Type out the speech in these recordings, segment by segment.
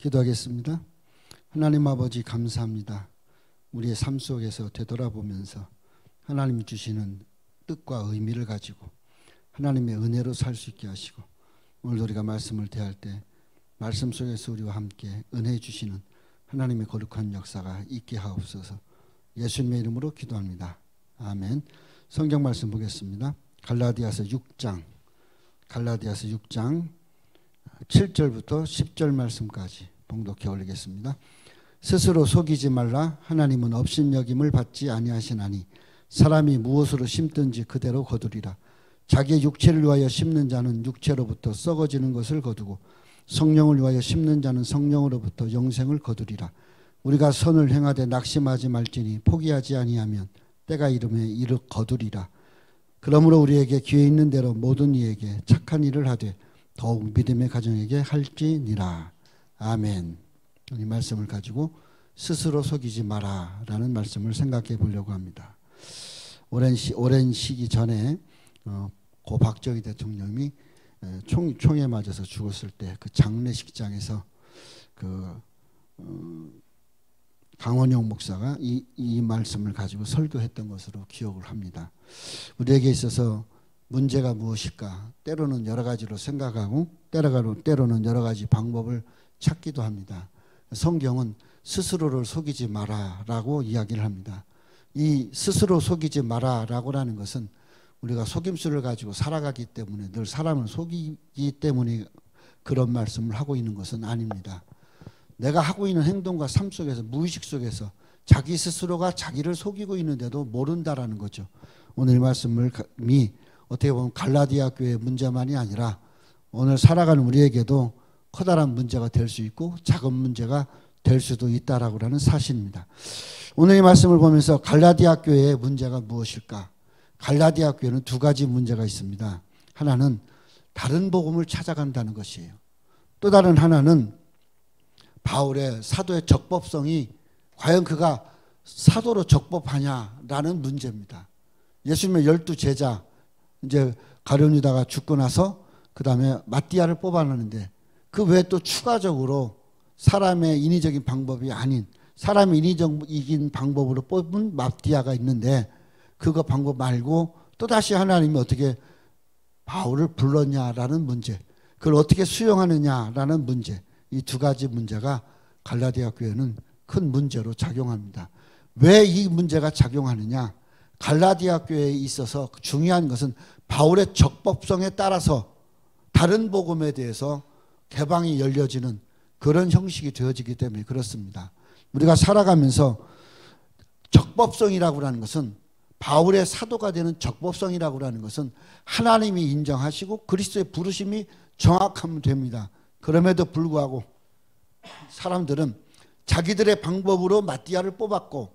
기도하겠습니다. 하나님 아버지 감사합니다. 우리의 삶 속에서 되돌아보면서 하나님이 주시는 뜻과 의미를 가지고 하나님의 은혜로 살 수 있게 하시고 오늘 우리가 말씀을 대할 때 말씀 속에서 우리와 함께 은혜 주시는 하나님의 거룩한 역사가 있게 하옵소서. 예수님의 이름으로 기도합니다. 아멘. 성경 말씀 보겠습니다. 갈라디아서 6장 7절부터 10절 말씀까지 봉독해 올리겠습니다. 스스로 속이지 말라. 하나님은 업신여김을 받지 아니하시나니 사람이 무엇으로 심든지 그대로 거두리라. 자기의 육체를 위하여 심는 자는 육체로부터 썩어지는 것을 거두고 성령을 위하여 심는 자는 성령으로부터 영생을 거두리라. 우리가 선을 행하되 낙심하지 말지니 포기하지 아니하면 때가 이름에 이르 거두리라. 그러므로 우리에게 기회 있는 대로 모든 이에게 착한 일을 하되 더욱 믿음의 가정에게 할지니라. 아멘. 이 말씀을 가지고 스스로 속이지 마라 라는 말씀을 생각해 보려고 합니다. 오랜 시기 전에 고 박정희 대통령이 총에 맞아서 죽었을 때 그 장례식장에서 강원영 목사가 이 말씀을 가지고 설교했던 것으로 기억을 합니다. 우리에게 있어서 문제가 무엇일까? 때로는 여러 가지로 생각하고 때로는 여러 가지 방법을 찾기도 합니다. 성경은 스스로를 속이지 마라라고 이야기를 합니다. 이 스스로 속이지 마라라고 하는 것은 우리가 속임수를 가지고 살아가기 때문에 늘 사람을 속이기 때문에 그런 말씀을 하고 있는 것은 아닙니다. 내가 하고 있는 행동과 삶 속에서 무의식 속에서 자기 스스로가 자기를 속이고 있는데도 모른다라는 거죠. 오늘 말씀이 어떻게 보면 갈라디아 교회의 문제만이 아니라 오늘 살아가는 우리에게도 커다란 문제가 될 수 있고 작은 문제가 될 수도 있다라고 하는 사실입니다. 오늘 이 말씀을 보면서 갈라디아 교회의 문제가 무엇일까? 갈라디아 교회는 두 가지 문제가 있습니다. 하나는 다른 복음을 찾아간다는 것이에요. 또 다른 하나는 바울의 사도의 적법성이 과연 그가 사도로 적법하냐라는 문제입니다. 예수님의 12제자 이제 가룟 유다가 죽고 나서 그 다음에 마띠아를 뽑아내는데 그 외에 또 추가적으로 사람의 인위적인 방법이 아닌 사람의 인위적인 방법으로 뽑은 마띠아가 있는데 그거 방법 말고 또다시 하나님이 어떻게 바울을 불렀냐라는 문제, 그걸 어떻게 수용하느냐라는 문제, 이 두 가지 문제가 갈라디아 교회는 큰 문제로 작용합니다. 왜 이 문제가 작용하느냐? 갈라디아 교회에 있어서 중요한 것은 바울의 적법성에 따라서 다른 복음에 대해서 개방이 열려지는 그런 형식이 되어지기 때문에 그렇습니다. 우리가 살아가면서 적법성이라고 하는 것은 바울의 사도가 되는 적법성이라고 하는 것은 하나님이 인정하시고 그리스도의 부르심이 정확하면 됩니다. 그럼에도 불구하고 사람들은 자기들의 방법으로 마띠아를 뽑았고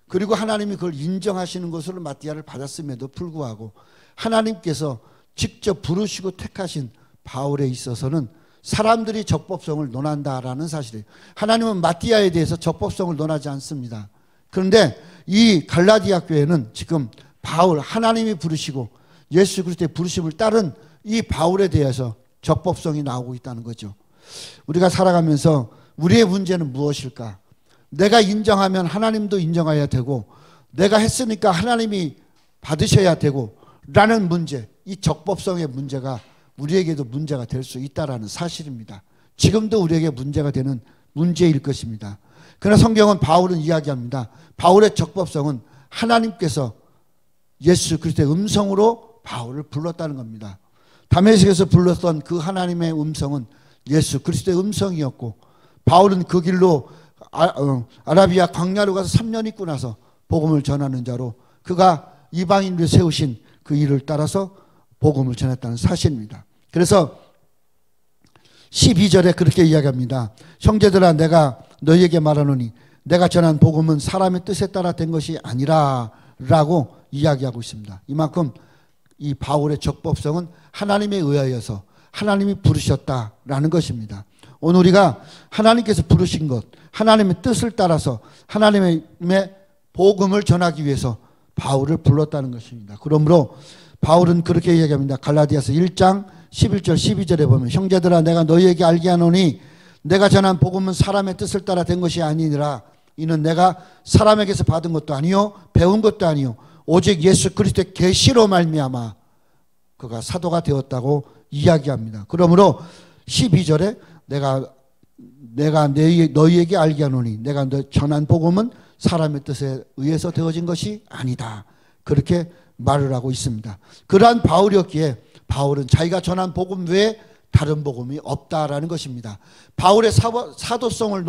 그리고 하나님이 그걸 인정하시는 것으로 마띠아를 받았음에도 불구하고 하나님께서 직접 부르시고 택하신 바울에 있어서는 사람들이 적법성을 논한다라는 사실이에요. 하나님은 마띠아에 대해서 적법성을 논하지 않습니다. 그런데 이 갈라디아 교회는 지금 바울, 하나님이 부르시고 예수 그리스도의 부르심을 따른 이 바울에 대해서 적법성이 나오고 있다는 거죠. 우리가 살아가면서 우리의 문제는 무엇일까? 내가 인정하면 하나님도 인정해야 되고 내가 했으니까 하나님이 받으셔야 되고 라는 문제, 이 적법성의 문제가 우리에게도 문제가 될 수 있다는 사실입니다. 지금도 우리에게 문제가 되는 문제일 것입니다. 그러나 성경은 바울은 이야기합니다. 바울의 적법성은 하나님께서 예수 그리스도의 음성으로 바울을 불렀다는 겁니다. 다메섹에서 불렀던 그 하나님의 음성은 예수 그리스도의 음성이었고 바울은 그 길로 아라비아 광야로 가서 3년 있고 나서 복음을 전하는 자로 그가 이방인을 세우신 그 일을 따라서 복음을 전했다는 사실입니다. 그래서 12절에 그렇게 이야기합니다. 형제들아 내가 너희에게 말하노니 내가 전한 복음은 사람의 뜻에 따라 된 것이 아니라 라고 이야기하고 있습니다. 이만큼 이 바울의 적법성은 하나님에 의하여서 하나님이 부르셨다라는 것입니다. 오늘 우리가 하나님께서 부르신 것, 하나님의 뜻을 따라서 하나님의 복음을 전하기 위해서 바울을 불렀다는 것입니다. 그러므로 바울은 그렇게 이야기합니다. 갈라디아서 1장 11절 12절에 보면 형제들아 내가 너희에게 알게 하노니 내가 전한 복음은 사람의 뜻을 따라 된 것이 아니니라. 이는 내가 사람에게서 받은 것도 아니요 배운 것도 아니요 오직 예수 그리스도의 계시로 말미암아 그가 사도가 되었다고 이야기합니다. 그러므로 12절에 내가 너희에게 알게 하노니 내가 전한 복음은 사람의 뜻에 의해서 되어진 것이 아니다. 그렇게 말을 하고 있습니다. 그러한 바울이었기에 바울은 자기가 전한 복음 외에 다른 복음이 없다라는 것입니다. 바울의 사도성을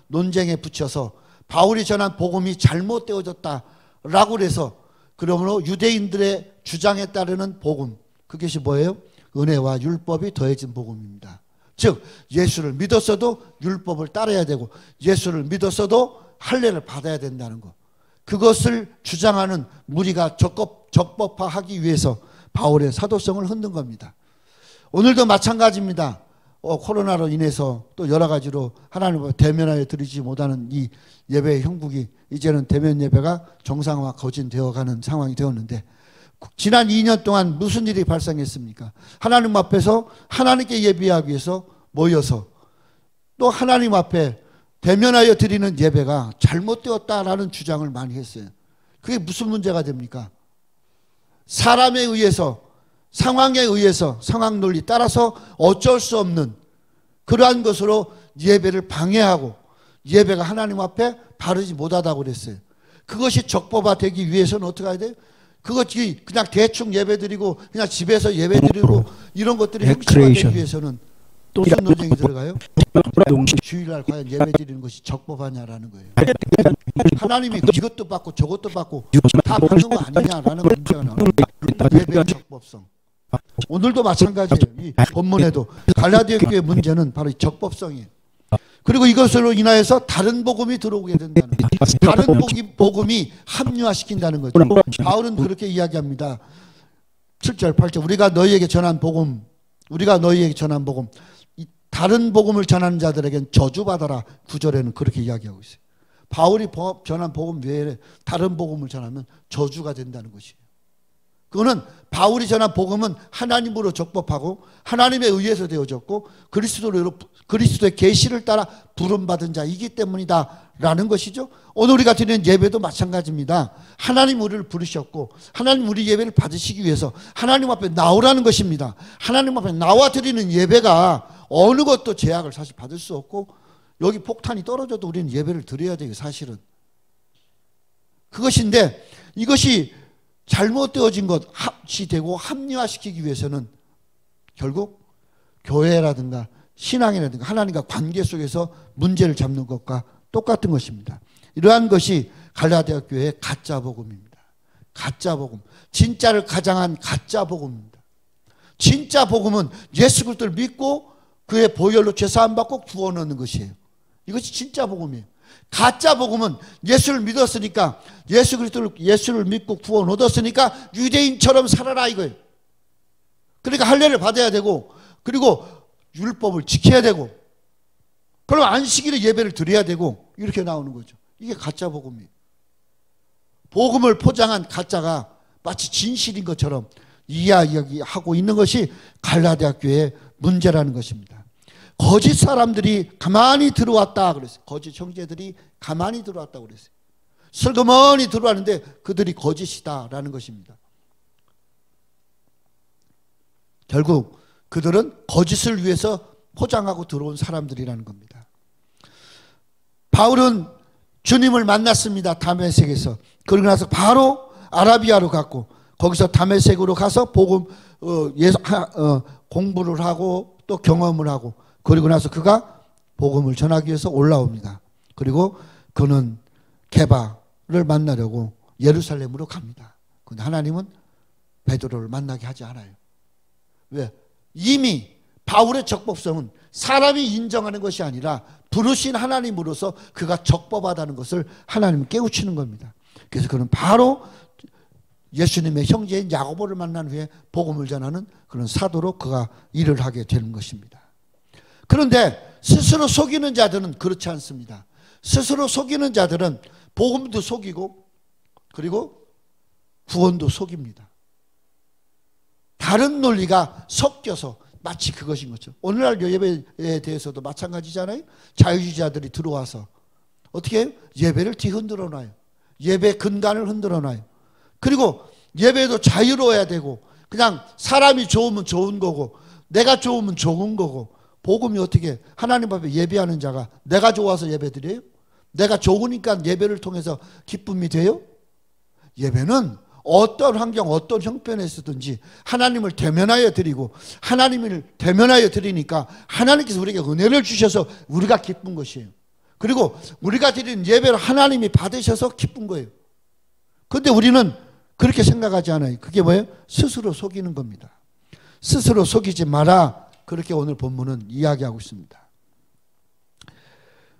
논쟁에 붙여서 바울이 전한 복음이 잘못되어졌다라고 해서 그러므로 유대인들의 주장에 따르는 복음, 그것이 뭐예요? 은혜와 율법이 더해진 복음입니다. 즉 예수를 믿었어도 율법을 따라야 되고 예수를 믿었어도 할례를 받아야 된다는 것, 그것을 주장하는 무리가 적법화하기 위해서 바울의 사도성을 흔든 겁니다. 오늘도 마찬가지입니다. 코로나로 인해서 또 여러 가지로 하나님을 대면하여 드리지 못하는 이 예배의 형국이 이제는 대면 예배가 정상화 거진되어가는 상황이 되었는데, 지난 2년 동안 무슨 일이 발생했습니까? 하나님 앞에서 하나님께 예배하기 위해서 모여서 또 하나님 앞에 대면하여 드리는 예배가 잘못되었다라는 주장을 많이 했어요. 그게 무슨 문제가 됩니까? 사람에 의해서, 상황에 의해서, 상황 논리 따라서 어쩔 수 없는 그러한 것으로 예배를 방해하고 예배가 하나님 앞에 바르지 못하다고 그랬어요. 그것이 적법화되기 위해서는 어떻게 해야 돼요? 그것이 그냥 대충 예배드리고 그냥 집에서 예배드리고 이런 것들이 형식화되기 위해서는 또 무슨 논쟁이 들어가요? 주일날 과연 예배드리는 것이 적법하냐라는 거예요. 하나님이 이것도 받고 저것도 받고 다 받는 거 아니냐라는 문제가 나오는 거예요. 예배의 적법성. 오늘도 마찬가지예요. 이 본문에도 갈라디아 교회의 문제는 바로 이 적법성이에요. 그리고 이것으로 인하여서 다른 복음이 들어오게 된다는 거예요. 다른 복음이 합리화시킨다는 거죠. 바울은 그렇게 이야기합니다. 7절 8절 우리가 너희에게 전한 복음, 이 다른 복음을 전하는 자들에겐 저주받아라. 9절에는 그렇게 이야기하고 있어요. 바울이 전한 복음 외에 다른 복음을 전하면 저주가 된다는 것이에요. 그거는 바울이 전한 복음은 하나님으로 적법하고 하나님에 의해서 되어졌고 그리스도의 계시를 따라 부름받은 자이기 때문이다 라는 것이죠. 오늘 우리가 드리는 예배도 마찬가지입니다. 하나님 우리를 부르셨고 하나님 우리 예배를 받으시기 위해서 하나님 앞에 나오라는 것입니다. 하나님 앞에 나와 드리는 예배가 어느 것도 제약을 사실 받을 수 없고 여기 폭탄이 떨어져도 우리는 예배를 드려야 돼요. 사실은 그것인데 이것이 잘못되어진 것 합치되고 합리화시키기 위해서는 결국 교회라든가 신앙이라든가 하나님과 관계 속에서 문제를 잡는 것과 똑같은 것입니다. 이러한 것이 갈라디아 교회의 가짜 복음입니다. 가짜 복음, 진짜를 가장한 가짜 복음입니다. 진짜 복음은 예수 그리스도를 믿고 그의 보혈로 죄사함 받고 구원 얻는 것이에요. 이것이 진짜 복음이에요. 가짜 복음은 예수를 믿었으니까 예수를 믿고 구원 얻었으니까 유대인처럼 살아라 이거예요. 그러니까 할례를 받아야 되고 그리고 율법을 지켜야 되고 그럼 안식일에 예배를 드려야 되고 이렇게 나오는 거죠. 이게 가짜 복음이에요. 복음을 포장한 가짜가 마치 진실인 것처럼 이야기하고 있는 것이 갈라디아 교회의 문제라는 것입니다. 거짓 사람들이 가만히 들어왔다 그랬어요. 거짓 형제들이 가만히 들어왔다고 그랬어요. 슬그머니 들어왔는데 그들이 거짓이다라는 것입니다. 결국 그들은 거짓을 위해서 포장하고 들어온 사람들이라는 겁니다. 바울은 주님을 만났습니다. 다메섹에서. 그러고 나서 바로 아라비아로 갔고 거기서 다메섹으로 가서 공부를 하고 또 경험을 하고 그리고 나서 그가 복음을 전하기 위해서 올라옵니다. 그리고 그는 게바를 만나려고 예루살렘으로 갑니다. 그런데 하나님은 베드로를 만나게 하지 않아요. 왜? 이미 바울의 적법성은 사람이 인정하는 것이 아니라 부르신 하나님으로서 그가 적법하다는 것을 하나님은 깨우치는 겁니다. 그래서 그는 바로 예수님의 형제인 야고보를 만난 후에 복음을 전하는 그런 사도로 그가 일을 하게 되는 것입니다. 그런데 스스로 속이는 자들은 그렇지 않습니다. 스스로 속이는 자들은 복음도 속이고 그리고 구원도 속입니다. 다른 논리가 섞여서 마치 그것인 것처럼. 오늘날 예배에 대해서도 마찬가지잖아요. 자유주의자들이 들어와서 어떻게 해요? 예배를 뒤흔들어 놔요. 예배 근간을 흔들어 놔요. 그리고 예배도 자유로워야 되고 그냥 사람이 좋으면 좋은 거고 내가 좋으면 좋은 거고 복음이 어떻게 하나님 앞에 예배하는 자가 내가 좋아서 예배 드려요? 내가 좋으니까 예배를 통해서 기쁨이 돼요? 예배는 어떤 환경 어떤 형편에서든지 하나님을 대면하여 드리고 하나님을 대면하여 드리니까 하나님께서 우리에게 은혜를 주셔서 우리가 기쁜 것이에요. 그리고 우리가 드리는 예배를 하나님이 받으셔서 기쁜 거예요. 그런데 우리는 그렇게 생각하지 않아요. 그게 뭐예요? 스스로 속이는 겁니다. 스스로 속이지 마라. 그렇게 오늘 본문은 이야기하고 있습니다.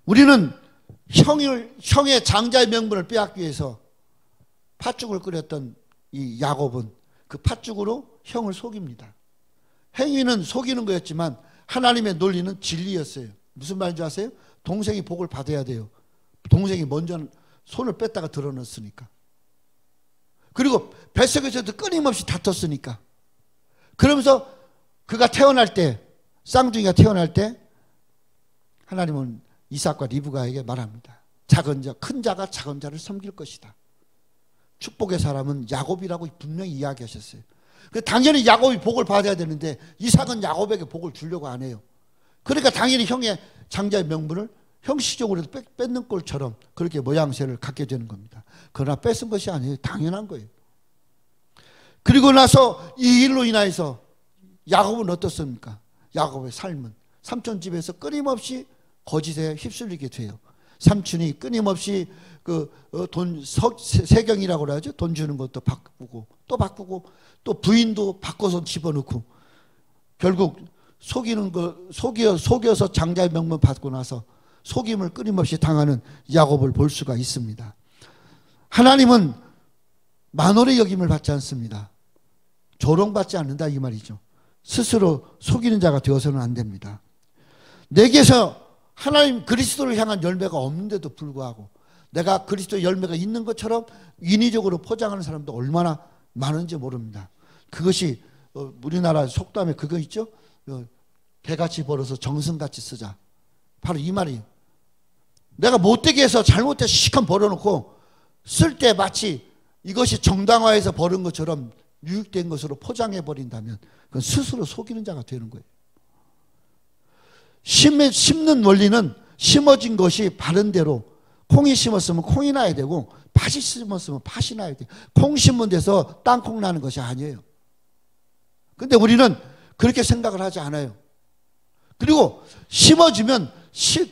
우리는 형의 장자의 명분을 빼앗기 위해서 팥죽을 끓였던 이 야곱은 그 팥죽으로 형을 속입니다. 행위는 속이는 거였지만 하나님의 논리는 진리였어요. 무슨 말인지 아세요? 동생이 복을 받아야 돼요. 동생이 먼저 손을 뺐다가 드러냈으니까. 그리고 뱃속에서도 끊임없이 다퉜으니까. 그러면서 그가 태어날 때, 쌍둥이가 태어날 때 하나님은 이삭과 리브가에게 말합니다. 작은 자, 큰 자가 작은 자를 섬길 것이다. 축복의 사람은 야곱이라고 분명히 이야기하셨어요. 당연히 야곱이 복을 받아야 되는데 이삭은 야곱에게 복을 주려고 안 해요. 그러니까 당연히 형의 장자의 명분을 형식적으로 뺏는 꼴처럼 그렇게 모양새를 갖게 되는 겁니다. 그러나 뺏은 것이 아니에요. 당연한 거예요. 그리고 나서 이 일로 인하여서 야곱은 어떻습니까? 야곱의 삶은 삼촌 집에서 끊임없이 거짓에 휩쓸리게 돼요. 삼촌이 끊임없이 돈 세경이라고 그러죠. 돈 주는 것도 바꾸고 또 바꾸고 또 부인도 바꿔서 집어넣고 결국 속여서 장자의 명분 받고 나서 속임을 끊임없이 당하는 야곱을 볼 수가 있습니다. 하나님은 만월의 여김을 받지 않습니다. 조롱받지 않는다 이 말이죠. 스스로 속이는 자가 되어서는 안 됩니다. 내게서 하나님 그리스도를 향한 열매가 없는데도 불구하고 내가 그리스도의 열매가 있는 것처럼 인위적으로 포장하는 사람도 얼마나 많은지 모릅니다. 그것이 우리나라 속담에 그거 있죠. 개같이 벌어서 정승같이 쓰자. 바로 이 말이에요. 내가 못되게 해서 잘못해서 시kan 벌어놓고 쓸 때 마치 이것이 정당화해서 벌은 것처럼 유익된 것으로 포장해버린다면 그건 스스로 속이는 자가 되는 거예요. 심는 원리는 심어진 것이 바른 대로 콩이 심었으면 콩이 나야 되고 팥이 심었으면 팥이 나야 돼요. 콩 심은 데서 땅콩 나는 것이 아니에요. 근데 우리는 그렇게 생각을 하지 않아요. 그리고 심어지면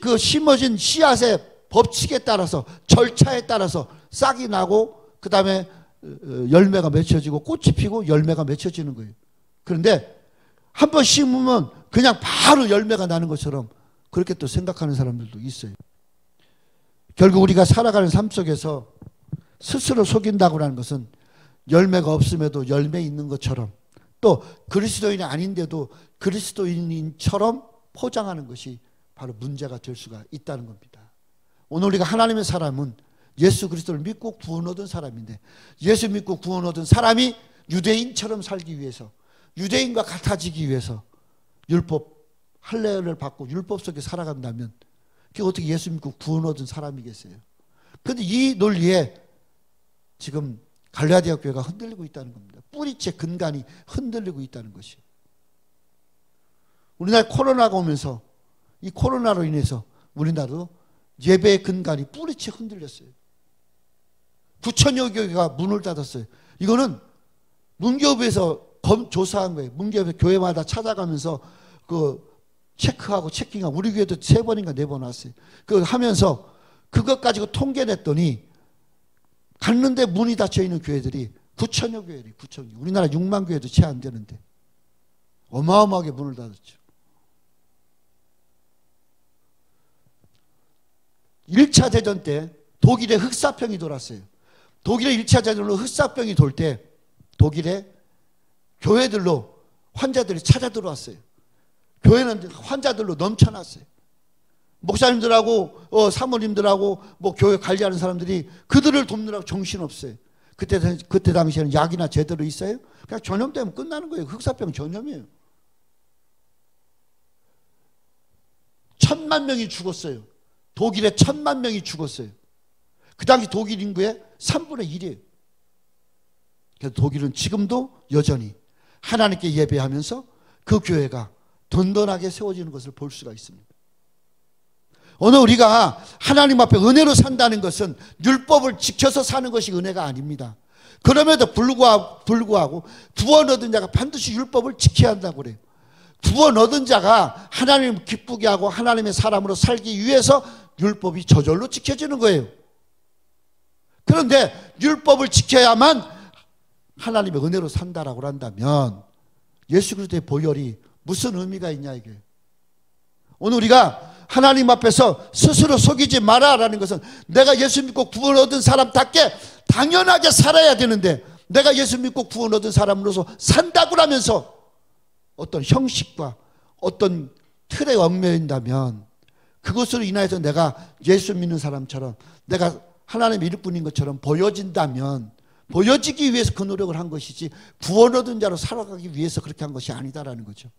그 심어진 씨앗의 법칙에 따라서 절차에 따라서 싹이 나고 그 다음에 열매가 맺혀지고 꽃이 피고 열매가 맺혀지는 거예요. 그런데 한 번 심으면 그냥 바로 열매가 나는 것처럼 그렇게 또 생각하는 사람들도 있어요. 결국 우리가 살아가는 삶 속에서 스스로 속인다고 하는 것은 열매가 없음에도 열매 있는 것처럼 또 그리스도인이 아닌데도 그리스도인처럼 포장하는 것이 바로 문제가 될 수가 있다는 겁니다. 오늘 우리가 하나님의 사람은 예수 그리스도를 믿고 구원 얻은 사람인데 예수 믿고 구원 얻은 사람이 유대인처럼 살기 위해서 유대인과 같아지기 위해서 율법 할례를 받고 율법 속에 살아간다면 그게 어떻게 예수 믿고 구원 얻은 사람이겠어요? 그런데 이 논리에 지금 갈라디아 교회가 흔들리고 있다는 겁니다. 뿌리째 근간이 흔들리고 있다는 것이에요. 우리나라 코로나가 오면서 이 코로나로 인해서 우리나라도 예배의 근간이 뿌리째 흔들렸어요. 9천여 교회가 문을 닫았어요. 이거는 문교부에서 조사한 거예요. 문교부 교회마다 찾아가면서 체크하고 체킹하고 우리 교회도 3번인가 4번 왔어요. 하면서 그것 가지고 통계냈더니 갔는데 문이 닫혀 있는 교회들이 9천여 교회들이 9천여. 우리나라 6만 교회도 채 안 되는데 어마어마하게 문을 닫았죠. 1차 대전 때 독일에 흑사병이 돌았어요. 독일의 1차 대전으로 흑사병이 돌 때 독일의 교회들로 환자들이 찾아 들어왔어요. 교회는 환자들로 넘쳐났어요. 목사님들하고 사모님들하고 뭐 교회 관리하는 사람들이 그들을 돕느라고 정신없어요. 그때 당시에는 약이나 제대로 있어요? 그냥 전염되면 끝나는 거예요. 흑사병 전염이에요. 10,000,000명이 죽었어요. 독일에 10,000,000명이 죽었어요. 그 당시 독일 인구의 3분의 1이에요. 그래서 독일은 지금도 여전히 하나님께 예배하면서 그 교회가 든든하게 세워지는 것을 볼 수가 있습니다. 오늘 우리가 하나님 앞에 은혜로 산다는 것은 율법을 지켜서 사는 것이 은혜가 아닙니다. 그럼에도 불구하고 구원 얻은 자가 반드시 율법을 지켜야 한다고 그래요. 구원 얻은 자가 하나님을 기쁘게 하고 하나님의 사람으로 살기 위해서 율법이 저절로 지켜지는 거예요. 그런데 율법을 지켜야만 하나님의 은혜로 산다라고 한다면 예수 그리스도의 보혈이 무슨 의미가 있냐 이게. 오늘 우리가 하나님 앞에서 스스로 속이지 마라라는 것은 내가 예수 믿고 구원 얻은 사람답게 당연하게 살아야 되는데 내가 예수 믿고 구원 얻은 사람으로서 산다고 하면서 어떤 형식과 어떤 틀에 얽매인다면 그것으로 인하여서 내가 예수 믿는 사람처럼 내가 하나님의 일꾼인 것처럼 보여진다면 보여지기 위해서 그 노력을 한 것이지 구원 얻은 자로 살아가기 위해서 그렇게 한 것이 아니다라는 거죠.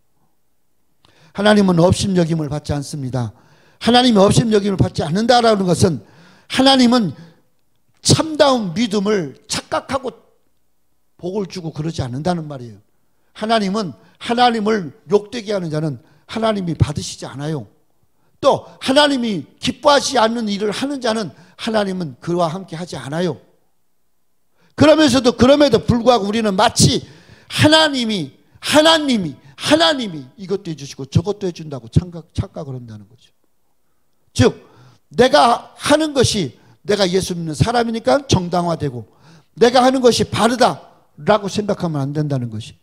하나님은 업신여김을 받지 않습니다. 하나님이 업신여김을 받지 않는다라는 것은 하나님은 참다운 믿음을 착각하고 복을 주고 그러지 않는다는 말이에요. 하나님은 하나님을 욕되게 하는 자는 하나님이 받으시지 않아요. 또 하나님이 기뻐하지 않는 일을 하는 자는 하나님은 그와 함께 하지 않아요. 그러면서도 그럼에도 불구하고 우리는 마치 하나님이 이것도 해주시고 저것도 해준다고 착각을 한다는 거죠. 즉 내가 하는 것이 내가 예수 믿는 사람이니까 정당화되고 내가 하는 것이 바르다라고 생각하면 안 된다는 것이.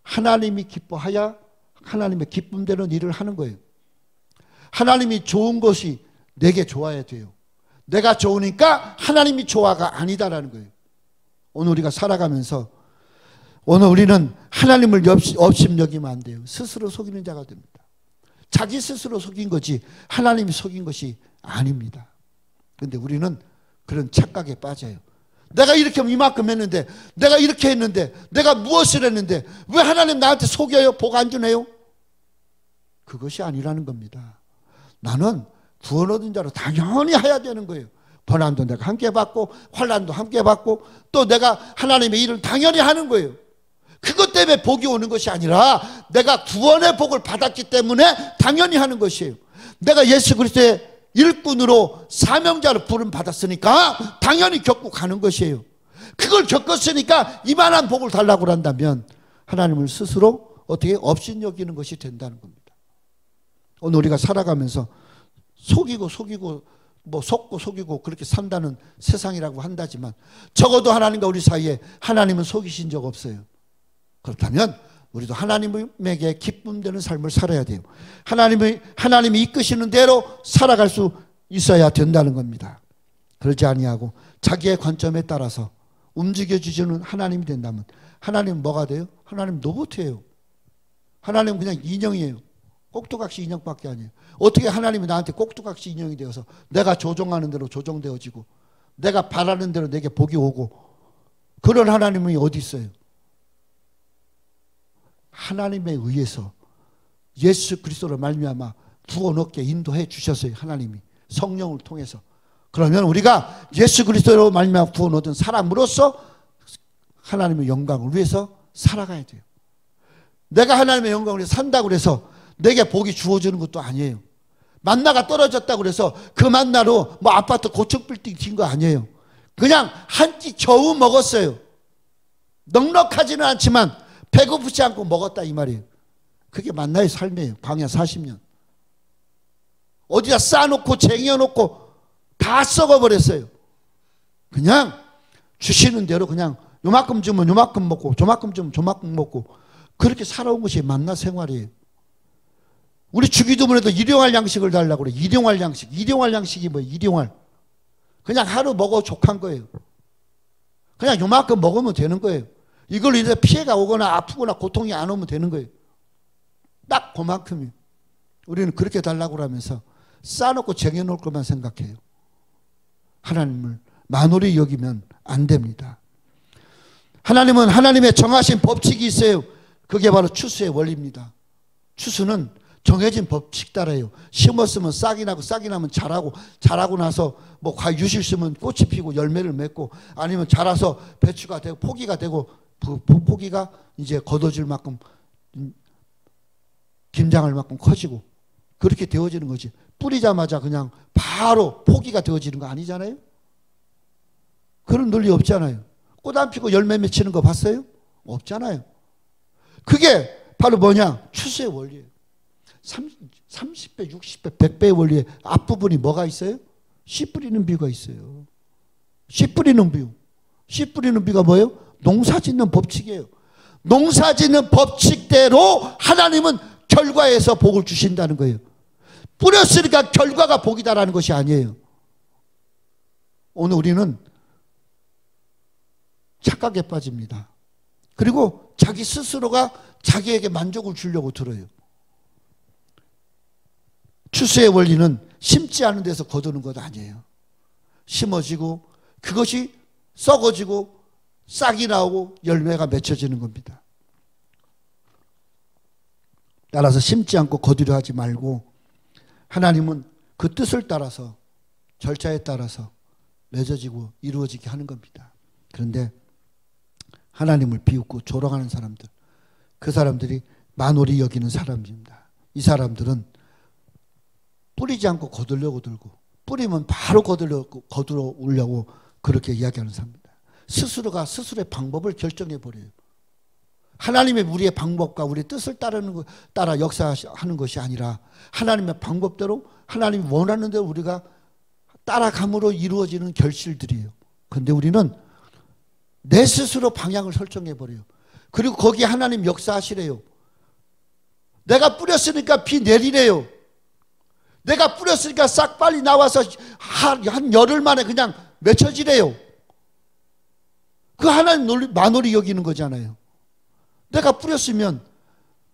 하나님이 기뻐하야 하나님의 기쁨되는 일을 하는 거예요. 하나님이 좋은 것이 내게 좋아야 돼요. 내가 좋으니까 하나님이 좋아가 아니다라는 거예요. 오늘 우리가 살아가면서 오늘 우리는 하나님을 업신여기면 안 돼요. 스스로 속이는 자가 됩니다. 자기 스스로 속인 거지 하나님이 속인 것이 아닙니다. 그런데 우리는 그런 착각에 빠져요. 내가 이렇게 이만큼 했는데 내가 이렇게 했는데 내가 무엇을 했는데 왜 하나님 나한테 속여요? 복 안 주네요? 그것이 아니라는 겁니다. 나는 구원 얻은 자로 당연히 해야 되는 거예요. 고난도 내가 함께 받고 환난도 함께 받고 또 내가 하나님의 일을 당연히 하는 거예요. 그것 때문에 복이 오는 것이 아니라 내가 구원의 복을 받았기 때문에 당연히 하는 것이에요. 내가 예수 그리스도의 일꾼으로 사명자로 부름 받았으니까 당연히 겪고 가는 것이에요. 그걸 겪었으니까 이만한 복을 달라고 한다면 하나님을 스스로 어떻게 업신여기는 것이 된다는 겁니다. 오늘 우리가 살아가면서 속이고 뭐 속고 속이고 그렇게 산다는 세상이라고 한다지만 적어도 하나님과 우리 사이에 하나님은 속이신 적 없어요. 그렇다면 우리도 하나님에게 기쁨되는 삶을 살아야 돼요. 하나님이 이끄시는 대로 살아갈 수 있어야 된다는 겁니다. 그러지 아니하고 자기의 관점에 따라서 움직여주시는 하나님이 된다면 하나님은 뭐가 돼요? 하나님 로봇이에요. 하나님은 그냥 인형이에요. 꼭두각시 인형밖에 아니에요. 어떻게 하나님이 나한테 꼭두각시 인형이 되어서 내가 조종하는 대로 조종되어지고 내가 바라는 대로 내게 복이 오고 그런 하나님이 어디 있어요? 하나님에 의해서 예수 그리스도로 말미암아 구원 얻게 인도해 주셨어요. 하나님이 성령을 통해서. 그러면 우리가 예수 그리스도로 말미암아 구원 얻은 사람으로서 하나님의 영광을 위해서 살아가야 돼요. 내가 하나님의 영광을 위해서 산다고 해서 내게 복이 주어지는 것도 아니에요. 만나가 떨어졌다고 해서 그 만나로 뭐 아파트 고층 빌딩 진 거 아니에요. 그냥 한 끼 겨우 먹었어요. 넉넉하지는 않지만 배고프지 않고 먹었다 이 말이에요. 그게 만나의 삶이에요. 광야 40년. 어디다 쌓아놓고 쟁여놓고 다 썩어버렸어요. 그냥 주시는 대로 그냥 요만큼 주면 요만큼 먹고 저만큼 주면 저만큼 먹고 그렇게 살아온 것이 만나 생활이에요. 우리 주기도문에도 일용할 양식을 달라고 그래. 일용할 양식. 일용할 양식이 뭐예요? 일용할. 그냥 하루 먹어 족한 거예요. 그냥 요만큼 먹으면 되는 거예요. 이걸로 인해서 피해가 오거나 아프거나 고통이 안 오면 되는 거예요. 딱 그만큼이에요. 우리는 그렇게 달라고 하면서 쌓아놓고 쟁여놓을 것만 생각해요. 하나님을 만홀히 여기면 안 됩니다. 하나님은 하나님의 정하신 법칙이 있어요. 그게 바로 추수의 원리입니다. 추수는 정해진 법칙 따라요. 심었으면 싹이 나고, 싹이 나면 자라고, 자라고 나서 뭐 과일 유실 쓰면 꽃이 피고 열매를 맺고, 아니면 자라서 배추가 되고 포기가 되고, 그 포기가 이제 걷어질 만큼, 김장할 만큼 커지고, 그렇게 되어지는 거지. 뿌리자마자 그냥 바로 포기가 되어지는 거 아니잖아요. 그런 논리 없잖아요. 꽃 안 피고 열매 맺히는 거 봤어요? 없잖아요. 그게 바로 뭐냐? 추수의 원리예요. 30배, 60배, 100배의 원리에 앞부분이 뭐가 있어요? 씨 뿌리는 비유가 있어요. 씨 뿌리는 비유. 씨 뿌리는 비유가 뭐예요? 농사 짓는 법칙이에요. 농사 짓는 법칙대로 하나님은 결과에서 복을 주신다는 거예요. 뿌렸으니까 결과가 복이다라는 것이 아니에요. 오늘 우리는 착각에 빠집니다. 그리고 자기 스스로가 자기에게 만족을 주려고 들어요. 추수의 원리는 심지 않은 데서 거두는 것 아니에요. 심어지고 그것이 썩어지고 싹이 나오고 열매가 맺혀지는 겁니다. 따라서 심지 않고 거두려 하지 말고 하나님은 그 뜻을 따라서 절차에 따라서 맺어지고 이루어지게 하는 겁니다. 그런데 하나님을 비웃고 조롱하는 사람들, 그 사람들이 만홀히 여기는 사람입니다. 이 사람들은 뿌리지 않고 거두려고 들고 뿌리면 바로 거두러 오려고 그렇게 이야기하는 사람입니다. 스스로가 스스로의 방법을 결정해 버려요. 하나님의 우리의 방법과 우리의 뜻을 따라 역사하는 것이 아니라 하나님의 방법대로 하나님이 원하는 대로 우리가 따라감으로 이루어지는 결실들이에요. 그런데 우리는 내 스스로 방향을 설정해 버려요. 그리고 거기에 하나님 역사하시래요. 내가 뿌렸으니까 비 내리래요. 내가 뿌렸으니까 싹 빨리 나와서 한 열흘 만에 그냥 맺혀지래요. 그 하나님 만홀히 여기는 거잖아요. 내가 뿌렸으면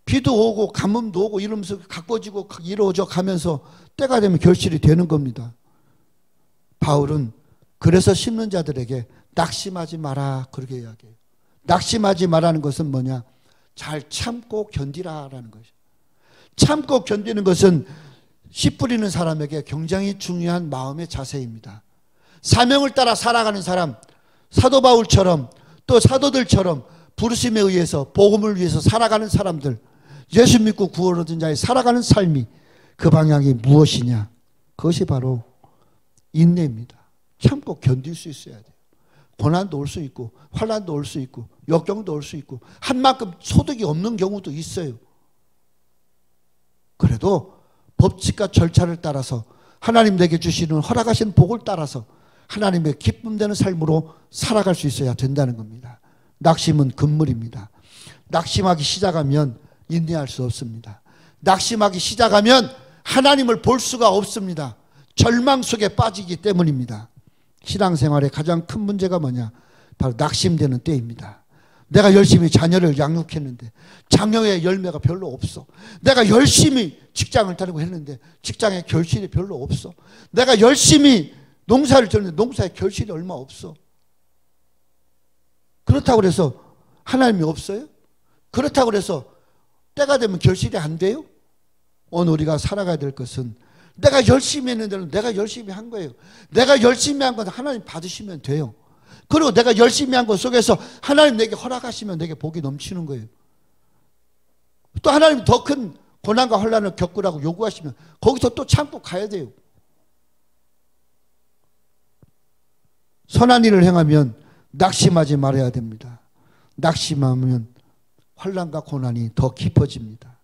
비도 오고 가뭄도 오고 이러면서 가꿔지고 이루어져 가면서 때가 되면 결실이 되는 겁니다. 바울은 그래서 심는 자들에게 낙심하지 마라 그렇게 이야기해요. 낙심하지 마라는 것은 뭐냐? 잘 참고 견디라라는 것이죠. 참고 견디는 것은 씨 뿌리는 사람에게 굉장히 중요한 마음의 자세입니다. 사명을 따라 살아가는 사람, 사도 바울처럼 또 사도들처럼 부르심에 의해서 복음을 위해서 살아가는 사람들, 예수 믿고 구원 얻은 자의 살아가는 삶이 그 방향이 무엇이냐? 그것이 바로 인내입니다. 참고 견딜 수 있어야 돼요. 고난도 올 수 있고 환난도 올 수 있고 역경도 올 수 있고 한 만큼 소득이 없는 경우도 있어요. 그래도 법칙과 절차를 따라서 하나님 내게 주시는 허락하신 복을 따라서 하나님의 기쁨 되는 삶으로 살아갈 수 있어야 된다는 겁니다. 낙심은 금물입니다. 낙심하기 시작하면 인내할 수 없습니다. 낙심하기 시작하면 하나님을 볼 수가 없습니다. 절망 속에 빠지기 때문입니다. 신앙생활의 가장 큰 문제가 뭐냐? 바로 낙심되는 때입니다. 내가 열심히 자녀를 양육했는데 자녀의 열매가 별로 없어. 내가 열심히 직장을 다니고 했는데 직장의 결실이 별로 없어. 내가 열심히 농사를 지었는데 농사의 결실이 얼마 없어. 그렇다고 해서 하나님이 없어요? 그렇다고 해서 때가 되면 결실이 안 돼요? 오늘 우리가 살아가야 될 것은 내가 열심히 했는데 내가 열심히 한 거예요. 내가 열심히 한 건 하나님 받으시면 돼요. 그리고 내가 열심히 한 것 속에서 하나님 내게 허락하시면 내게 복이 넘치는 거예요. 또 하나님 더 큰 고난과 환난을 겪으라고 요구하시면 거기서 또 참고 가야 돼요. 선한 일을 행하면 낙심하지 말아야 됩니다. 낙심하면 환난과 고난이 더 깊어집니다.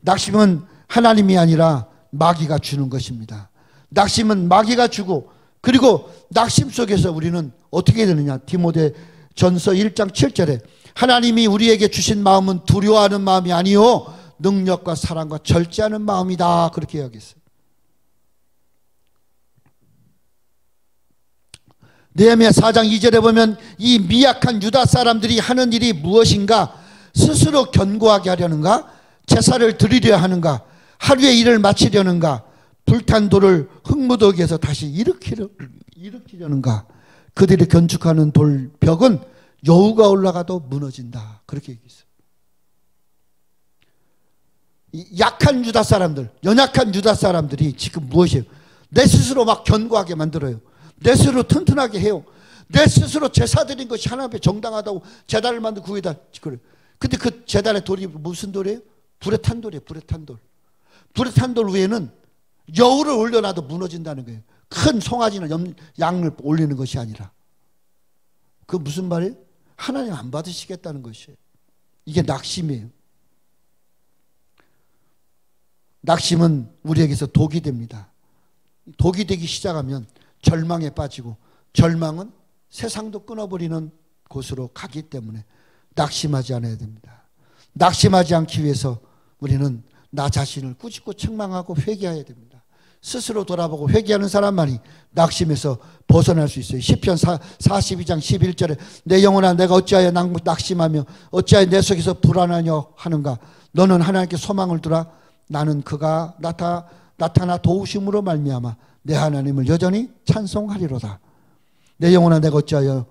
낙심은 하나님이 아니라 마귀가 주는 것입니다. 낙심은 마귀가 주고 그리고 낙심 속에서 우리는 어떻게 되느냐? 디모데전서 1장 7절에 하나님이 우리에게 주신 마음은 두려워하는 마음이 아니요 능력과 사랑과 절제하는 마음이다 그렇게 이야기했어요. 느헤미야 4장 2절에 보면 이 미약한 유다 사람들이 하는 일이 무엇인가? 스스로 견고하게 하려는가? 제사를 드리려 하는가? 하루의 일을 마치려는가? 불탄 돌을 흙무더기에서 다시 일으키려는가? 그들이 건축하는 돌벽은 여우가 올라가도 무너진다. 그렇게 얘기했어요. 이 약한 유다 사람들, 연약한 유다 사람들이 지금 무엇이에요? 내 스스로 막 견고하게 만들어요. 내 스스로 튼튼하게 해요. 내 스스로 제사 드린 것이 하나님 앞에 정당하다고 제단을 만들고 구에다 그래. 근데 그 제단의 돌이 무슨 돌이에요? 불에 탄 돌이에요. 불에 탄 돌. 불에 탄 돌 위에는 여우를 올려놔도 무너진다는 거예요. 큰 송아지나 양을 올리는 것이 아니라. 그 무슨 말이에요? 하나님 안 받으시겠다는 것이에요. 이게 낙심이에요. 낙심은 우리에게서 독이 됩니다. 독이 되기 시작하면 절망에 빠지고, 절망은 세상도 끊어버리는 곳으로 가기 때문에 낙심하지 않아야 됩니다. 낙심하지 않기 위해서 우리는 나 자신을 꾸짖고 책망하고 회개해야 됩니다. 스스로 돌아보고 회개하는 사람만이 낙심에서 벗어날 수 있어요. 시편 42장 11절에 내 영혼아 내가 어찌하여 낙심하며 어찌하여 내 속에서 불안하냐 하는가. 너는 하나님께 소망을 두라. 나는 그가 나타나 도우심으로 말미암아 내 하나님을 여전히 찬송하리로다. 내 영혼아 내가 어찌하여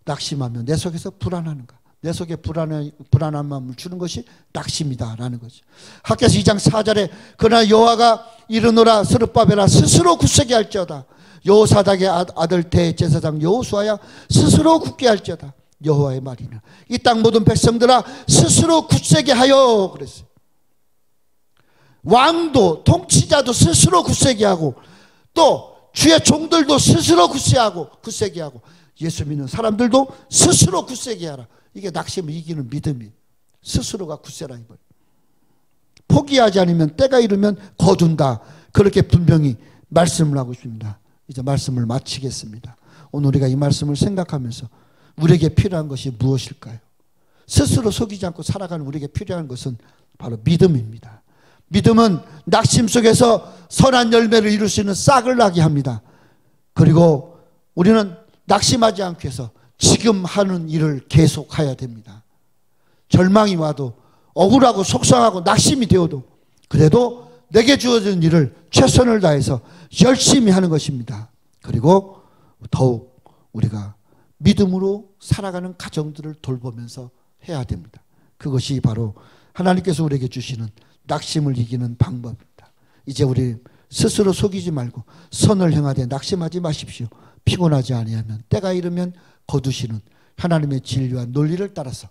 낙심하며 내 속에서 불안하는가. 내 속에 불안한 마음을 주는 것이 낙심이다라는 거죠. 학개서 2장 4절에 그러나 여호와가 이르노라 스룹바벨아 스스로 굳세게 할지어다. 여호사닥의 아들 대제사장 여호수아야 스스로 굳게 할지어다. 여호와의 말이나 이 땅 모든 백성들아 스스로 굳세게 하여 그랬어요. 왕도 통치자도 스스로 굳세게 하고 또 주의 종들도 스스로 굳세게 하고 예수 믿는 사람들도 스스로 굳세게 하라. 이게 낙심을 이기는 믿음이 스스로가 굳세라 이거예요. 포기하지 않으면 때가 이르면 거둔다. 그렇게 분명히 말씀을 하고 있습니다. 이제 말씀을 마치겠습니다. 오늘 우리가 이 말씀을 생각하면서 우리에게 필요한 것이 무엇일까요? 스스로 속이지 않고 살아가는 우리에게 필요한 것은 바로 믿음입니다. 믿음은 낙심 속에서 선한 열매를 이룰 수 있는 싹을 나게 합니다. 그리고 우리는 낙심하지 않기 위해서 지금 하는 일을 계속해야 됩니다. 절망이 와도 억울하고 속상하고 낙심이 되어도 그래도 내게 주어진 일을 최선을 다해서 열심히 하는 것입니다. 그리고 더욱 우리가 믿음으로 살아가는 가정들을 돌보면서 해야 됩니다. 그것이 바로 하나님께서 우리에게 주시는 낙심을 이기는 방법입니다. 이제 우리 스스로 속이지 말고 선을 행하되 낙심하지 마십시오. 피곤하지 아니하면 때가 이르면 거두시는 하나님의 진리와 논리를 따라서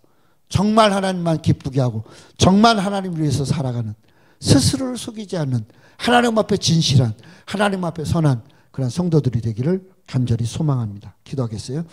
정말 하나님만 기쁘게 하고 정말 하나님을 위해서 살아가는 스스로를 속이지 않는 하나님 앞에 진실한 하나님 앞에 선한 그런 성도들이 되기를 간절히 소망합니다. 기도하겠어요?